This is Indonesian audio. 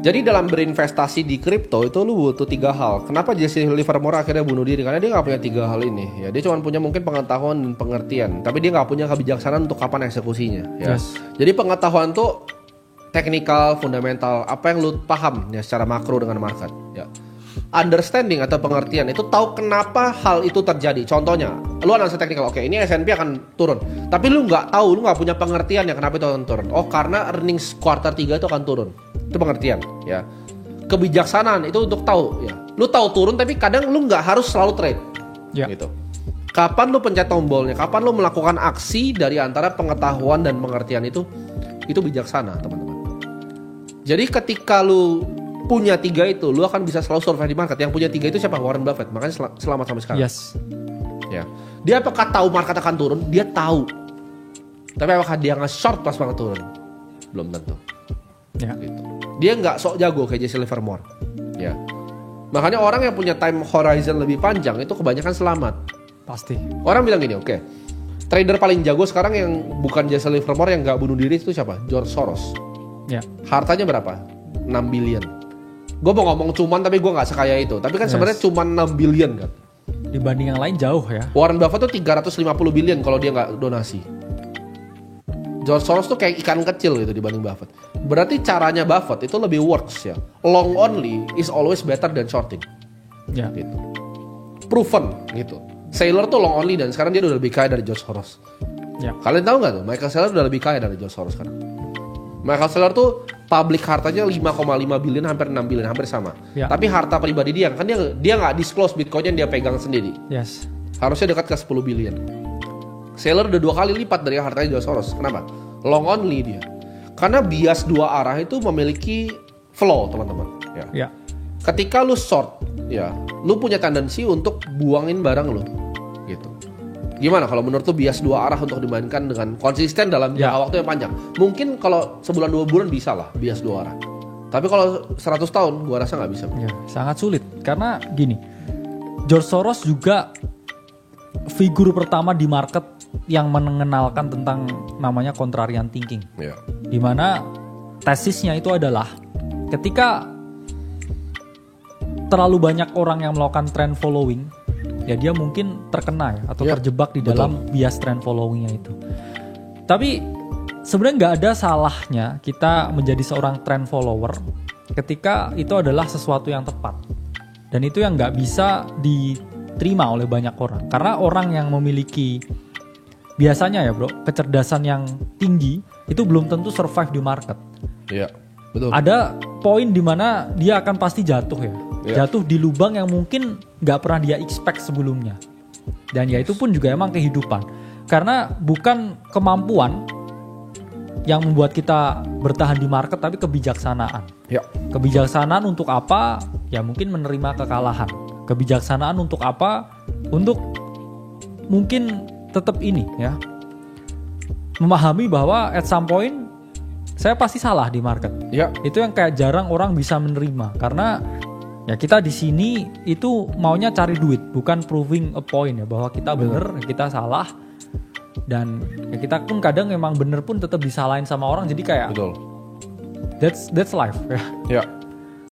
Jadi dalam berinvestasi di kripto itu lu butuh 3 hal. Kenapa Jesse Livermore akhirnya bunuh diri? Karena dia nggak punya 3 hal ini. Ya dia cuma punya mungkin pengetahuan dan pengertian, tapi dia nggak punya kebijaksanaan untuk kapan eksekusinya. Ya. Yes. Jadi pengetahuan tuh teknikal, fundamental, apa yang lu paham ya secara makro dengan market. Ya. Understanding atau pengertian itu tahu kenapa hal itu terjadi. Contohnya, lu analisa teknikal, oke ini S&P akan turun, tapi lu nggak tahu, lu nggak punya pengertian ya kenapa itu akan turun. Oh karena earnings kuartal 3 itu akan turun. Itu pengertian ya. Kebijaksanaan itu untuk tahu ya. Lu tahu turun tapi kadang lu nggak harus selalu trade. Ya. Gitu. Kapan lu pencet tombolnya, kapan lu melakukan aksi dari antara pengetahuan dan pengertian itu bijaksana, teman-teman. Jadi ketika lu punya 3 itu, lu akan bisa selalu survive di market. Yang punya 3 itu siapa? Warren Buffett. Makanya selamat sampai sekarang. Yes. Ya. Dia apakah tahu market akan turun? Dia tahu. Tapi apakah dia nge-short pas market turun? Belum tentu. Ya. Gitu. Dia nggak sok jago kayak Jesse Livermore. Ya. Makanya orang yang punya time horizon lebih panjang itu kebanyakan selamat. Pasti. Orang bilang gini, oke. Trader paling jago sekarang yang bukan Jesse Livermore yang nggak bunuh diri itu siapa? George Soros. Ya. Hartanya berapa? 6 billion. Gue mau ngomong cuman tapi gue nggak sekaya itu. Tapi kan sebenarnya cuma 6 billion kan. Dibanding yang lain jauh ya. Warren Buffett tuh 350 billion kalau dia nggak donasi. George Soros tuh kayak ikan kecil gitu dibanding Buffett. Berarti caranya Buffett itu lebih works ya. Long only is always better than shorting. Ya. Gitu. Proven gitu. Saylor tuh long only dan sekarang dia udah lebih kaya dari George Soros. Ya. Kalian tahu nggak tuh? Michael Saylor udah lebih kaya dari George Soros sekarang. Michael Saylor tuh public hartanya 5,5 billion, hampir 6 billion, hampir sama. Ya. Tapi harta pribadi dia kan dia nggak disclose Bitcoin yang dia pegang sendiri. Yes. Harusnya dekat ke 10 billion. Saylor udah 2 kali lipat dari hartanya George Soros. Kenapa? Long only dia. Karena bias 2 arah itu memiliki flow, teman-teman. Ya. Ya. Ketika lu short, ya, lu punya tendensi untuk buangin barang lu. Gitu. Gimana kalau menurut lu bias 2 arah untuk dimainkan dengan konsisten dalam jangka waktu yang panjang? Mungkin kalau sebulan 2 bulan bisa lah bias 2 arah. Tapi kalau 100 tahun gua rasa nggak bisa. Ya, sangat sulit karena gini. George Soros juga figur pertama di market yang mengenalkan tentang namanya contrarian thinking. Ya. Dimana tesisnya itu adalah ketika terlalu banyak orang yang melakukan trend following, ya dia mungkin terkena ya, atau terjebak di dalam bias trend followingnya itu. Tapi sebenarnya nggak ada salahnya kita menjadi seorang trend follower ketika itu adalah sesuatu yang tepat. Dan itu yang nggak bisa diterima oleh banyak orang. Karena orang yang memiliki biasanya ya bro, kecerdasan yang tinggi itu belum tentu survive di market. Iya, betul. Ada poin di mana dia akan pasti jatuh ya. Jatuh di lubang yang mungkin nggak pernah dia expect sebelumnya. Dan ya itu pun juga emang kehidupan. Karena bukan kemampuan yang membuat kita bertahan di market, tapi kebijaksanaan. Ya. Kebijaksanaan untuk apa? Ya mungkin menerima kekalahan. Kebijaksanaan untuk apa? Untuk mungkin tetap ini ya, memahami bahwa at some point saya pasti salah di market. Ya. Itu yang kayak jarang orang bisa menerima karena ya kita di sini itu maunya cari duit, bukan proving a point ya bahwa kita bener, kita salah. Dan ya kita pun kadang emang bener pun tetap disalahin sama orang, jadi kayak Betul. that's life ya. Ya.